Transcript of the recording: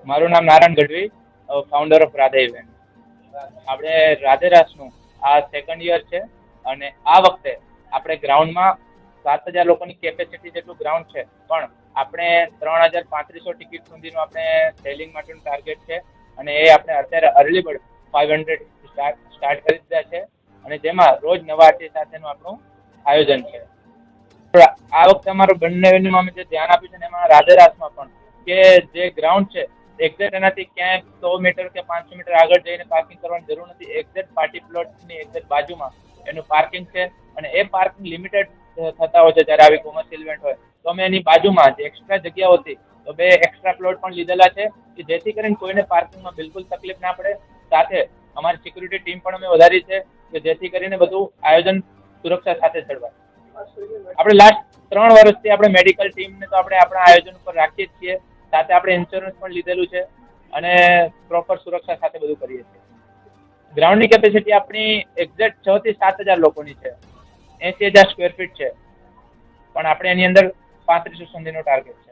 મારું નામ Narayan Gadhvi, founder of Radhe event. આપણે રાધેરાસનું આ સેકન્ડ યર છે અને આ વખતે આપણે ગ્રાઉન્ડમાં 7,000 લોકોની કેપેસિટી જેટલું ગ્રાઉન્ડ છે, પણ આપણે 3,3500 ટિકિટ સુધીનું આપણે સેલિંગ માટેનું ટાર્ગેટ છે અને એ આપણે અત્યારે અર્લી બર્ડ 500 સ્ટાર્ટ કરી દીધા છે અને જેમાં રોજ નવા આર્ટિસ્ટ સાથેનું આપણું આયોજન છે. આ વખતે અમારું બંને વેન્યુમાં અમે જે ધ્યાન આપ્યું છે ને એમાં રાધેરાસમાં પણ કે જે ગ્રાઉન્ડ છે એક્ઝેક્ટ એનાથી ક્યાંય 100 મીટર કે 500 મીટર આગળ જઈને પાર્કિંગ કરવાની જરૂર નથી. એક્ઝેક્ટ પાર્ટી પ્લોટની એક્ઝેક્ટ બાજુમાં એનું પાર્કિંગ છે અને એ પાર્કિંગ લિમિટેડ થતા હોય છે જ્યારે આવી કોમર્શિયલ ઇવેન્ટ હોય તો અમે એની બાજુમાં જે એક્સ્ટ્રા જગ્યાઓ હતી તો 2 એક્સ્ટ્રા પ્લોટ પણ લીધેલા છે કે જેથી કરીને કોઈને પાર્કિંગમાં બિલકુલ તકલીફ ના પડે. સાથે અમારી સિક્યુરિટી ટીમ પણ અમે વધારી છે કે જેથી કરીને બધું આયોજન સુરક્ષા સાથે ચડવાય. આપણે લાસ્ટ 3 વર્ષથી આપણે મેડિકલ ટીમને તો આપણે આપણા આયોજન ઉપર રાખીએ જ છીએ, સાથે આપણે ઇન્સ્યોરન્સ પણ લીધેલું છે અને પ્રોપર સુરક્ષા સાથે બધું કરીએ છીએ. ગ્રાઉન્ડની કેપેસિટી આપણી એક્ઝેક્ટ 6,000 થી 7,000 લોકોની છે, 80,000 સ્ક્વેર ફીટ છે, પણ આપણે એની અંદર 3500 સુધીનો ટાર્ગેટ છે.